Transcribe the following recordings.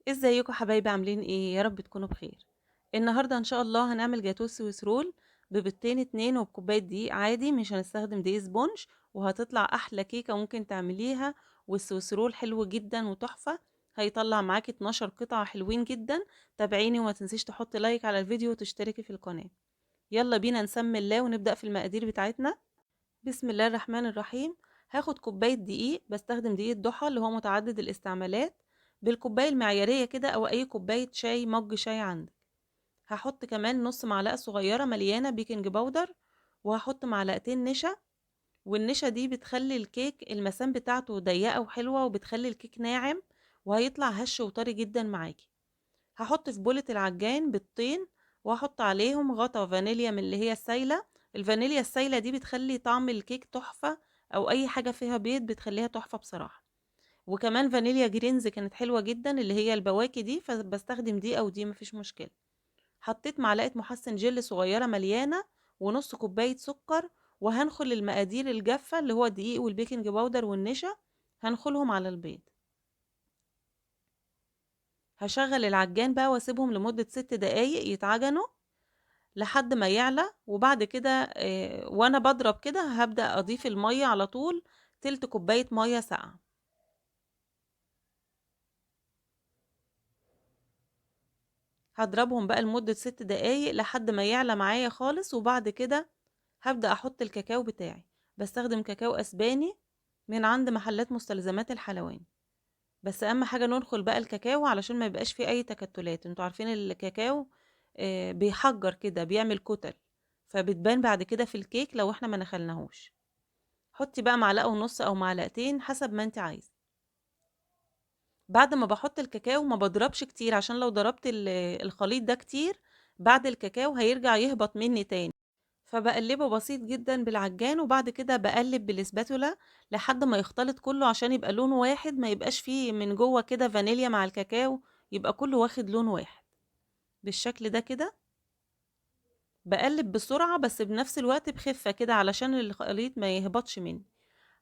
ازيكم حبايبي عاملين ايه؟ يا رب تكونوا بخير. النهارده ان شاء الله هنعمل جاتوه سويس رول ببيضتين اتنين وبكوبايه دقيق عادي، مش هنستخدم دقيق سبونج، وهتطلع احلى كيكه ممكن تعمليها. والسويس رول حلو جدا وتحفه، هيطلع معاكي 12 قطعه حلوين جدا. تابعيني وما تنسيش تحطي لايك على الفيديو وتشتركي في القناه. يلا بينا نسمي الله ونبدا في المقادير بتاعتنا. بسم الله الرحمن الرحيم. هاخد كوباية دقيق، بستخدم دقيق الضحى اللي هو متعدد الاستعمالات، بالكوباية المعيارية كده او اي كوباية شاي، مج شاي عندك. هحط كمان نص معلقة صغيرة مليانة بيكنج باودر، وهحط معلقتين نشا. والنشا دي بتخلي الكيك المسام بتاعته ضيقة وحلوة، وبتخلي الكيك ناعم وهيطلع هش وطري جدا معاكي. هحط في بولة العجان بيضتين، واحط عليهم غطا فانيليا من اللي هي السايلة. الفانيليا السايلة دي بتخلي طعم الكيك تحفة، او اي حاجة فيها بيض بتخليها تحفة بصراحة. وكمان فانيليا جرينز كانت حلوة جدا، اللي هي البواكي دي، فبستخدم دي او دي مفيش مشكلة. حطيت معلقة محسن جل صغيرة مليانة، ونص كوباية سكر. وهنخل المقادير الجافة اللي هو الدقيق والبيكنج باودر والنشا، هنخلهم على البيض. هشغل العجان بقى واسيبهم لمدة 6 دقايق يتعجنوا لحد ما يعلى. وبعد كده وانا بضرب كده هبدأ اضيف المية على طول، تلت كوباية مية ساقعة. هضربهم بقى لمدة 6 دقايق لحد ما يعلى معايا خالص. وبعد كده هبدأ احط الكاكاو بتاعي. بستخدم كاكاو اسباني من عند محلات مستلزمات الحلواني. بس اهم حاجة ننخل بقى الكاكاو علشان ما يبقاش فيه اي تكتلات. انتوا عارفين الكاكاو بيحجر كده، بيعمل كتل، فبتبان بعد كده في الكيك لو احنا ما نخلناهوش. حطي بقى معلقة ونص او معلقتين حسب ما انت عايزة. بعد ما بحط الكاكاو ما بضربش كتير، عشان لو ضربت الخليط ده كتير بعد الكاكاو هيرجع يهبط مني تاني. فبقلبه بسيط جدا بالعجان، وبعد كده بقلب بالاسباتولا لحد ما يختلط كله عشان يبقى لون واحد، ما يبقاش فيه من جوه كده فانيليا مع الكاكاو، يبقى كله واخد لون واحد بالشكل ده كده. بقلب بسرعة بس بنفس الوقت بخفة كده علشان الخليط ما يهبطش مني.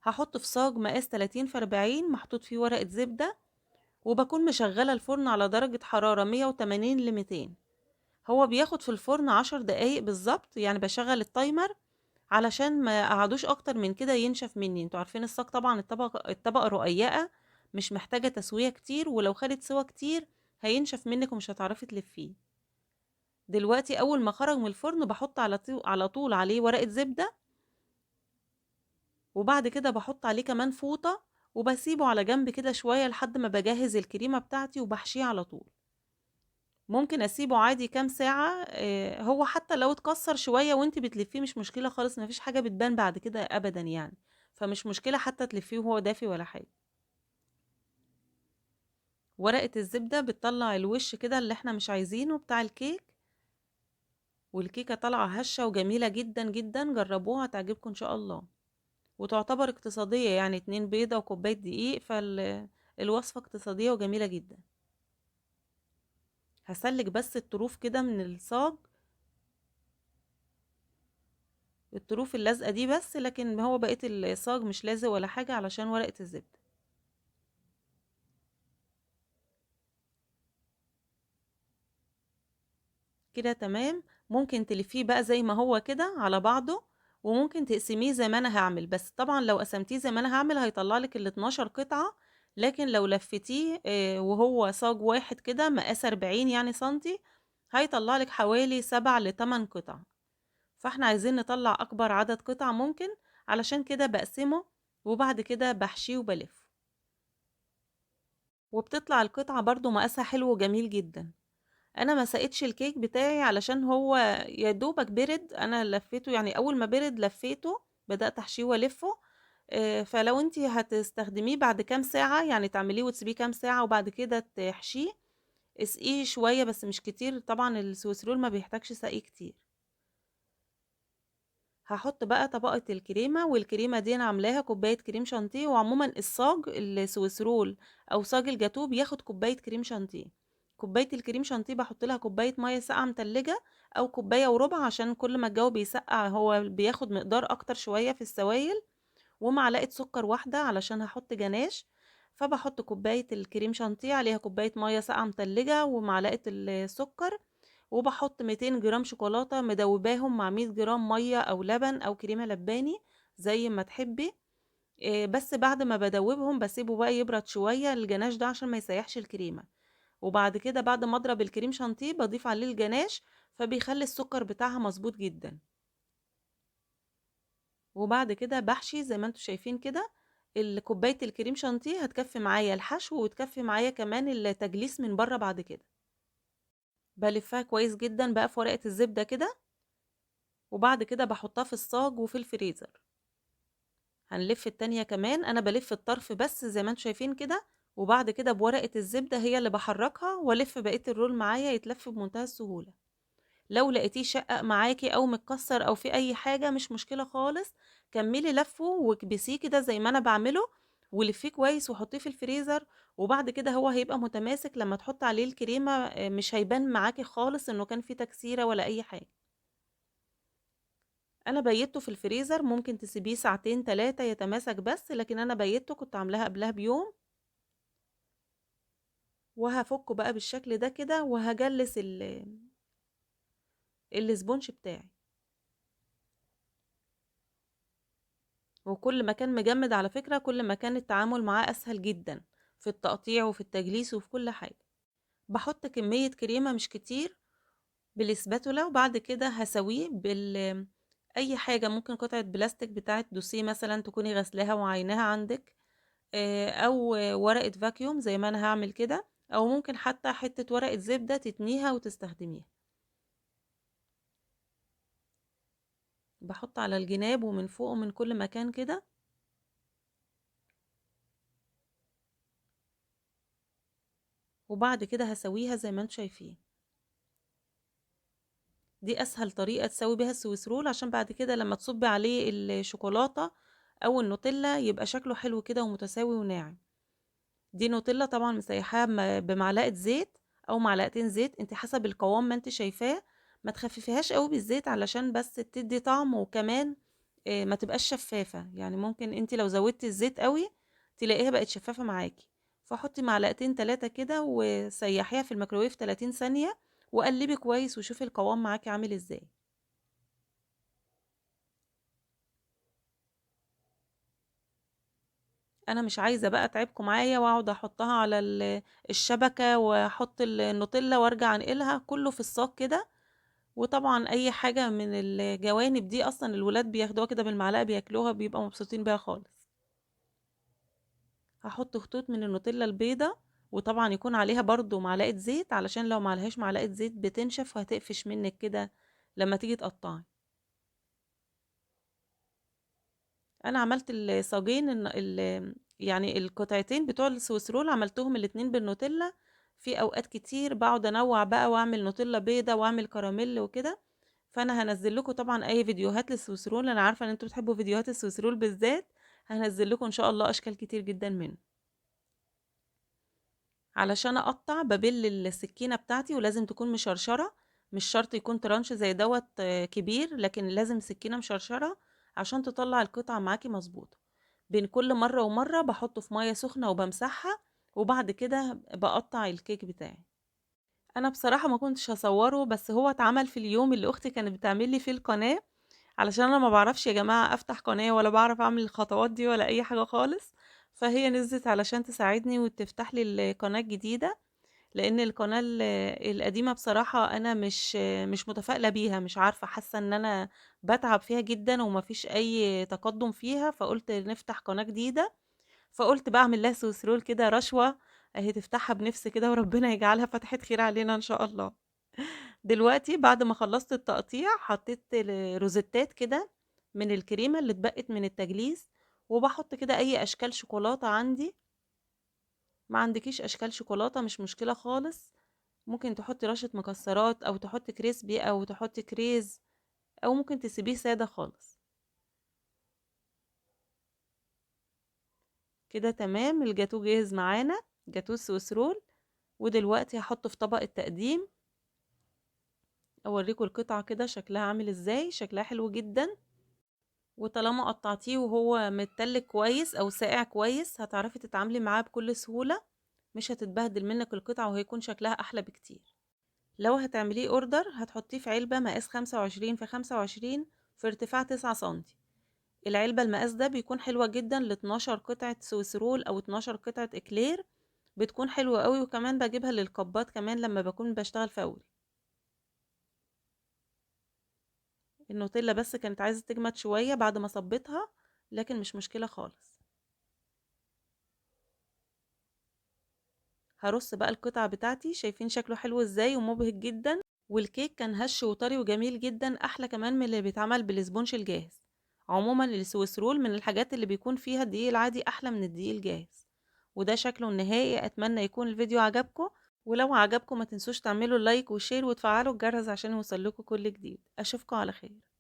هحط في صاج مقاس 30 في 40 محطوط فيه ورقة زبدة، وبكون مشغلة الفرن على درجة حرارة 180 ل 200. هو بياخد في الفرن 10 دقايق بالظبط، يعني بشغل التايمر علشان ما قعدوش اكتر من كده ينشف مني. انتوا عارفين الصاج طبعا الطبقة رقيقة، مش محتاجة تسوية كتير، ولو خدت سوا كتير هينشف منك ومش هتعرفي تلفيه. دلوقتي اول ما خرج من الفرن بحط على طول عليه ورقة زبدة، وبعد كده بحط عليه كمان فوطة، وبسيبه على جنب كده شوية لحد ما بجهز الكريمة بتاعتي وبحشيه على طول. ممكن اسيبه عادي كام ساعة، هو حتى لو اتكسر شوية وانت بتلفيه مش مشكلة خالص، مفيش حاجة بتبان بعد كده ابدا يعني. فمش مشكلة حتى تلفيه وهو دافي ولا حاجة. ورقة الزبدة بتطلع الوش كده اللي احنا مش عايزينه بتاع الكيك، والكيكة طالعة هشة وجميلة جدا جدا. جربوها تعجبكم ان شاء الله. وتعتبر اقتصادية، يعني 2 بيضة وكوباية دقيق، فالوصفة اقتصادية وجميلة جدا. هسلك بس الطروف كده من الصاج، الطروف اللازقة دي بس، لكن هو بقية الصاج مش لازق ولا حاجة علشان ورقة الزبدة. كده تمام. ممكن تلفيه بقى زي ما هو كده على بعضه، وممكن تقسميه زي ما انا هعمل. بس طبعا لو قسمتيه زي ما انا هعمل هيطلع لك ال 12 قطعة. لكن لو لفتيه وهو صاج واحد كده مقاس 40 يعني سنتي، هيطلع لك حوالي 7 ل 8 قطع. فاحنا عايزين نطلع اكبر عدد قطع ممكن، علشان كده بقسمه، وبعد كده بحشيه وبلف. وبتطلع القطعة برضو مقاسها حلو وجميل جدا. انا ما سقيتش الكيك بتاعي علشان هو يا دوبك برد، انا لفيته يعني اول ما برد لفيته، بدأت احشيه والفه. فلو انتي هتستخدميه بعد كام ساعة، يعني تعمليه وتسيبيه كام ساعة وبعد كده تحشيه، اسقيه شوية بس مش كتير، طبعا السويس رول ما بيحتاجش سقي كتير. هحط بقى طبقة الكريمة، والكريمة دي انا عاملاها كوباية كريم شانتيه. وعموما الصاج السويس رول او صاج الجاتوه بياخد كوباية كريم شانتيه. كوباية الكريم شانتيه بحط لها كوباية مية ساقعة متلجة، او كوباية وربع، عشان كل ما الجو بيسقع هو بياخد مقدار اكتر شوية في السوائل. ومعلقة سكر واحدة علشان هحط جناش. فباحط كوباية الكريم شانتيه عليها كوباية مَيّة ساقعة متلجة ومعلقة السكر، وباحط 200 جرام شوكولاتة مدوباهم مع 100 جرام مَيّة أو لبن أو كريمة لباني زي ما تحبي. بس بعد ما بادوبهم باسيبه بقى يبرد شوية الجناش ده عشان ما يسيحش الكريمة، وبعد كده بعد ما اضرب الكريم شانتيه باضيف عليه الجناش، فبيخلّي السكر بتاعها مضبوط جدًا. وبعد كده باحشي زي ما أنتم شايفين كده، كوباية الكريم شانتيه هتكفّي معايا الحشو وتكفّي معايا كمان التجليس من برّه بعد كده. بالفّها كويس جدًا بقى في ورقة الزبدة كده، وبعد كده باحطها في الصاج وفي الفريزر. هنلِف التانية كمان، أنا بالِف الطرف بس زي ما أنتم شايفين كده، وبعد كده بورقة الزبدة هي اللي باحرّكها وألِف بقية الرول معايا يتلَف بمنتهى السهولة. لو لقيتيه شقّق معاكِ أو متكسّر أو فيه أي حاجة مش مشكلة خالص، كمّلي لفّه واكبسيه كده زي ما أنا باعمله، ولفّيه كويس وحطّيه في الفريزر، وبعد كده هو هيبقى متماسك لمّا تحُطّي عليه الكريمة مش هيبان معاكِ خالص إنه كان فيه تكسيرة ولا أي حاجة. أنا بيّتّه في الفريزر ممكن تسيبيه ساعتين 3 يتماسك بس، لكن أنا بيّتّه كنت عاملاها قبلها بيوم، وهافُكُّه بقى بالشكل ده كده وهاجلِّس الإسبونج بتاعي. وكل ما كان مجمد على فكرة كل ما كان التعامل معاه أسهل جدًا، في التقطيع وفي التجليس وفي كل حاجة. باحط كمية كريمة مش كتير بالإسباتولا وبعد كده هاساويه أي حاجة ممكن قطعة بلاستيك بتاعة دوسيه مثلًا تكوني غاسلاها وعايناها عندِك، أو ورقة فاكيوم زي ما أنا هاعمل كده، أو ممكن حتى حتة ورقة زبدة تتنيها وتستخدميها. باحط على الجناب ومن فوق ومن كل مكان كده، وبعد كده هاساويها زي ما أنتم شايفين. دي أسهل طريقة تسوي بيها السويس رول عشان بعد كده لمّا تصُبّي عليه الشوكولاتة أو النوتيلا يبقى شكله حلو كده ومتساوي وناعم. دي نوتيلا طبعًا مسيّحاها بمعلقة زيت أو معلقتين زيت، أنتِ حسب القوام ما أنتِ شايفاه، ما تخفّفيهاش أوي بالزيت علشان بس تدّي طعم وكمان ما تبقاش شفّافة، يعني ممكن أنتِ لو زوّدتِ الزيت أوي تلاقيها بقت شفّافة معاكِ، فحُطّي معلقتين 3 كده وسيّحيها في الميكروويف 30 ثانية وقلّبي كويس وشوفي القوام معاكِ عامل إزاي. أنا مش عايزة بقى أتعبكم معايا وأقعد أحطها على الشبكة وأحط النوتيلا وأرجع أنقلها، كله في الصاج كده، وطبعًا أي حاجة من الجوانب دي أصلًا الولاد بياخدوها كده بالمعلقة بياكلوها بيبقوا مبسوطين بيها خالص. هاحط خطوط من النوتيلا البيضا، وطبعًا يكون عليها برضه معلقة زيت علشان لو ما عليهاش معلقة زيت بتنشف وهتقفش منِّك كده لمّا تيجي تقطّعي. أنا عملت الصاجين يعني القطعتين بتوع السويس رول عملتهم الاتنين بالنوتيلا، في أوقات كتير باقعد أنوّع بقى وأعمل نوتيلا بيضا وأعمل كراميل وكده، فأنا هانزّل لكم طبعًا أي فيديوهات للسويس رول، أنا عارفة إن أنتم بتحبوا فيديوهات السويس رول بالذات، هانزّل لكم إن شاء الله أشكال كتير جدًا منه. علشان أقطّع بابِل السكينة بتاعتي ولازم تكون مشرشرة، مش شرط يكون ترانش زي دوّة كبير، لكن لازم سكينة مشرشرة عشان تطلّع القطعة معاكِ مضبوطة. بين كل مرّة ومرّة باحطه في مَيّة سخنة وبامسحها، وبعد كده باقطّع الكيك بتاعي. أنا بصراحة ما كنتش هاصوّره، بس هو اتعمل في اليوم اللي أختي كانت بتعمل لي فيه القناة، علشان أنا ما باعرفش يا جماعة أفتح قناة ولا باعرف أعمل الخطوات دي ولا أي حاجة خالص، فهي نزلت علشان تساعدني وتفتح لي القناة الجديدة. لإن القناة القديمة بصراحة أنا مش متفائلة بيها، مش عارفة، حاسة إن أنا باتعب فيها جدًا وما فيش أي تقدُّم فيها، فقُلت نفتح قناة جديدة، فقُلت بقى أعمل لها سويس رول كده رشوة، أهي تفتحها بنِفس كده وربنا يجعلها فاتحة خير علينا إن شاء الله. دلوقتي بعد ما خلّصت التقطيع حطيت روزيتات كده من الكريمة اللي اتبقت من التجليس، وباحط كده أي أشكال شوكولاتة عندي، ما عندكيش أشكال شوكولاتة مش مشكلة خالص. ممكن تحطي رشة مكسرات أو تحطي كريسبي أو تحطي كريز أو ممكن تسيبيه سادة خالص. كده تمام الجاتوه جاهز معانا، جاتوه السويس رول. ودلوقتي هاحطه في طبق التقديم، أوريكم القطعة كده شكلها عامل ازاي، شكلها حلو جدا وطالما قطعتيه وهو متلج كويس او ساقع كويس هتعرفي تتعاملي معاه بكل سهولة، مش هتتبهدل منك القطعة وهيكون شكلها احلى بكتير. لو هتعمليه اوردر هتحطيه في علبة مقاس 25 في 25 في ارتفاع 9 سنتي. العلبة المقاس ده بيكون حلوة جدا ل 12 قطعة سويسرول او 12 قطعة اكلير، بتكون حلوة قوي، وكمان بجيبها للكبات كمان لما بكون بشتغل فوري. النوتيلا بس كانت عايزة تجمد شوية بعد ما صبيتها، لكن مش مشكلة خالص. هرص بقى القطع بتاعتي، شايفين شكله حلو ازاي ومبهج جدا، والكيك كان هش وطري وجميل جدا، احلى كمان من اللي بيتعمل بالسبونش الجاهز. عموما السويس رول من الحاجات اللي بيكون فيها الدقيق العادي احلى من الدقيق الجاهز. وده شكله النهائي. اتمنى يكون الفيديو عجبكم، ولو عجبكم ما تنسوش تعملوا لايك وشير وتفعلوا الجرس عشان يوصلكوا كل جديد. اشوفكم على خير.